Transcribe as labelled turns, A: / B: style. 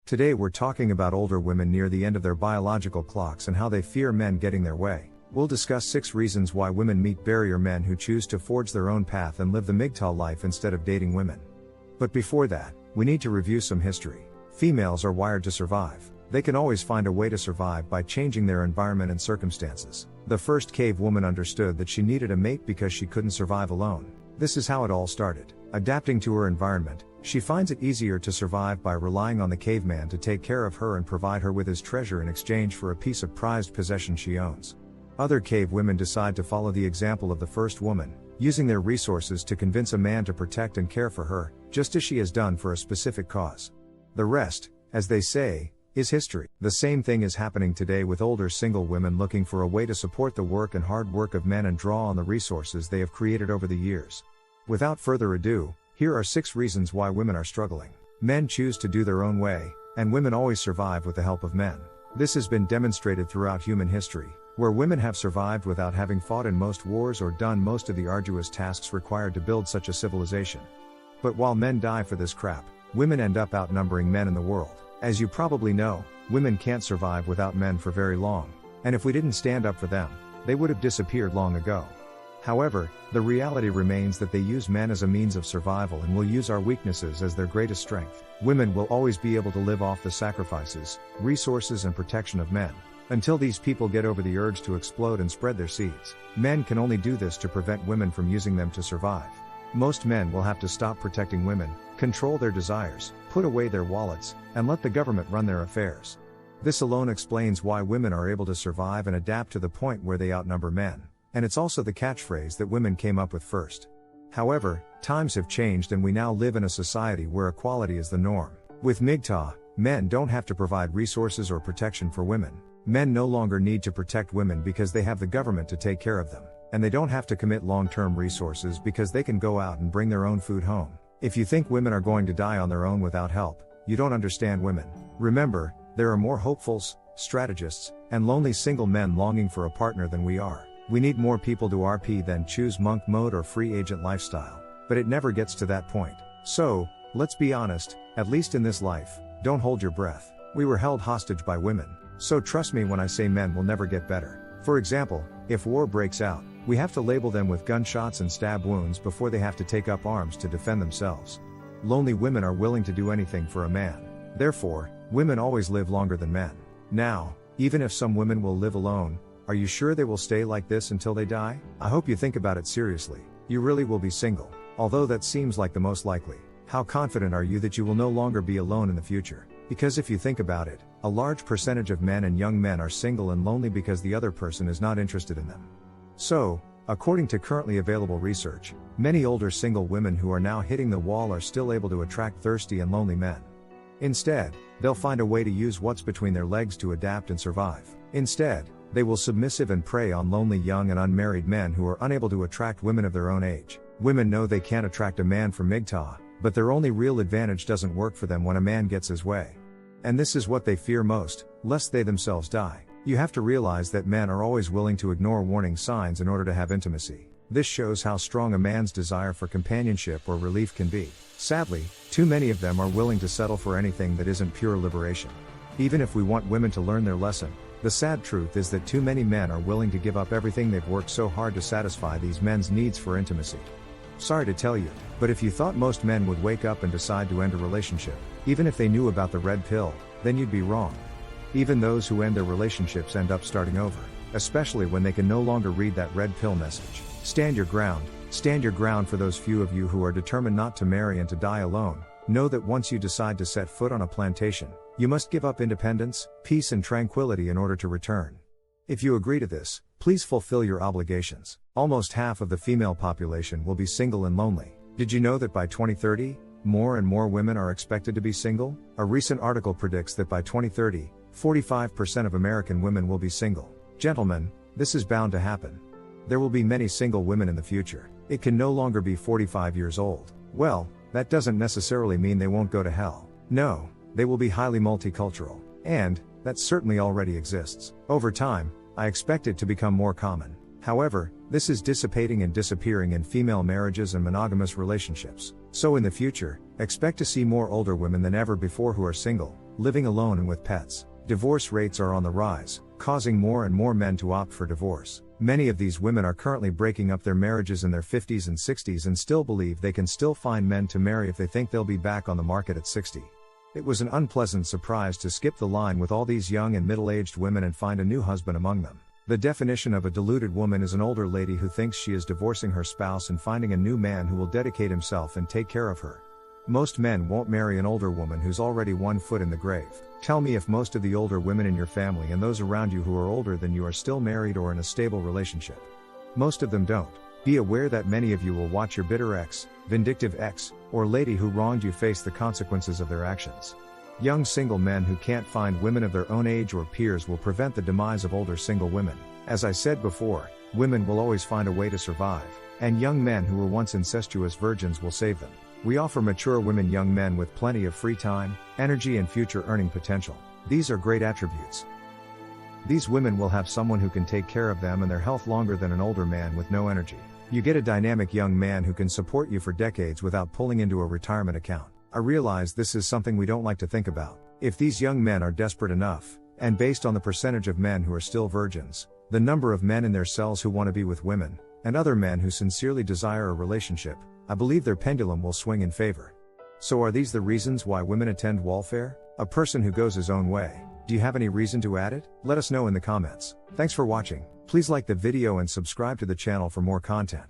A: Today we're talking about older women near the end of their biological clocks and how they fear men getting their way. We'll discuss 6 reasons why women meet barrier men who choose to forge their own path and live the mgtow life instead of dating women. But before that, we need to review some history. Females are wired to survive. They can always find a way to survive by changing their environment and circumstances. The first cave woman understood that she needed a mate because she couldn't survive alone. This is how it all started. Adapting to her environment, she finds it easier to survive by relying on the caveman to take care of her and provide her with his treasure in exchange for a piece of prized possession she owns. Other cave women decide to follow the example of the first woman, using their resources to convince a man to protect and care for her, just as she has done for a specific cause. The rest, as they say, is history. The same thing is happening today with older single women looking for a way to support the work and hard work of men and draw on the resources they have created over the years. Without further ado, here are 6 reasons why women are struggling. Men choose to do their own way, and women always survive with the help of men. This has been demonstrated throughout human history, where women have survived without having fought in most wars or done most of the arduous tasks required to build such a civilization. But while men die for this crap, women end up outnumbering men in the world. As you probably know, women can't survive without men for very long, and if we didn't stand up for them, they would have disappeared long ago. However, the reality remains that they use men as a means of survival and will use our weaknesses as their greatest strength. Women will always be able to live off the sacrifices, resources and protection of men, until these people get over the urge to explode and spread their seeds. Men can only do this to prevent women from using them to survive. Most men will have to stop protecting women, control their desires, put away their wallets, and let the government run their affairs. This alone explains why women are able to survive and adapt to the point where they outnumber men. And it's also the catchphrase that women came up with first. However, times have changed and we now live in a society where equality is the norm. With mgtow, men don't have to provide resources or protection for women. Men no longer need to protect women because they have the government to take care of them. And they don't have to commit long-term resources because they can go out and bring their own food home. If you think women are going to die on their own without help, you don't understand women. Remember, there are more hopefuls, strategists, and lonely single men longing for a partner than we are. We need more people to RP than choose monk mode or free agent lifestyle. But it never gets to that point. So, let's be honest, at least in this life, don't hold your breath. We were held hostage by women. So trust me when I say men will never get better. For example, if war breaks out, we have to label them with gunshots and stab wounds before they have to take up arms to defend themselves. Lonely women are willing to do anything for a man. Therefore, women always live longer than men. Now, even if some women will live alone, are you sure they will stay like this until they die? I hope you think about it seriously. You really will be single, although that seems like the most likely. How confident are you that you will no longer be alone in the future? Because if you think about it, a large percentage of men and young men are single and lonely because the other person is not interested in them. So, according to currently available research, many older single women who are now hitting the wall are still able to attract thirsty and lonely men. Instead, they'll find a way to use what's between their legs to adapt and survive. Instead, they will submissive and prey on lonely young and unmarried men who are unable to attract women of their own age. Women know they can't attract a man for mgtow, but their only real advantage doesn't work for them when a man gets his way. And this is what they fear most, lest they themselves die. You have to realize that men are always willing to ignore warning signs in order to have intimacy. This shows how strong a man's desire for companionship or relief can be. Sadly, too many of them are willing to settle for anything that isn't pure liberation. Even if we want women to learn their lesson, the sad truth is that too many men are willing to give up everything they've worked so hard to satisfy these men's needs for intimacy. Sorry to tell you, but if you thought most men would wake up and decide to end a relationship, even if they knew about the red pill, then you'd be wrong. Even those who end their relationships end up starting over, especially when they can no longer read that red pill message. Stand your ground for those few of you who are determined not to marry and to die alone. Know that once you decide to set foot on a plantation, you must give up independence, peace and tranquility in order to return. If you agree to this, please fulfill your obligations. Almost half of the female population will be single and lonely. Did you know that by 2030, more and more women are expected to be single? A recent article predicts that by 2030, 45% of American women will be single. Gentlemen, this is bound to happen. There will be many single women in the future. It can no longer be 45 years old. Well, that doesn't necessarily mean they won't go to hell. No, they will be highly multicultural. And, that certainly already exists. Over time, I expect it to become more common. However, this is dissipating and disappearing in female marriages and monogamous relationships. So in the future, expect to see more older women than ever before who are single, living alone and with pets. Divorce rates are on the rise, causing more and more men to opt for divorce. Many of these women are currently breaking up their marriages in their 50s and 60s and still believe they can still find men to marry if they think they'll be back on the market at 60. It was an unpleasant surprise to skip the line with all these young and middle-aged women and find a new husband among them. The definition of a deluded woman is an older lady who thinks she is divorcing her spouse and finding a new man who will dedicate himself and take care of her. Most men won't marry an older woman who's already 1 foot in the grave. Tell me if most of the older women in your family and those around you who are older than you are still married or in a stable relationship. Most of them don't. Be aware that many of you will watch your bitter ex, vindictive ex, or lady who wronged you face the consequences of their actions. Young single men who can't find women of their own age or peers will prevent the demise of older single women. As I said before, women will always find a way to survive, and young men who were once incestuous virgins will save them. We offer mature women young men with plenty of free time, energy and future earning potential. These are great attributes. These women will have someone who can take care of them and their health longer than an older man with no energy. You get a dynamic young man who can support you for decades without pulling into a retirement account. I realize this is something we don't like to think about. If these young men are desperate enough, and based on the percentage of men who are still virgins, the number of men in their cells who want to be with women, and other men who sincerely desire a relationship, I believe their pendulum will swing in favor. So are these the reasons why women attend welfare? A person who goes his own way. Do you have any reason to add it? Let us know in the comments. Thanks for watching. Please like the video and subscribe to the channel for more content.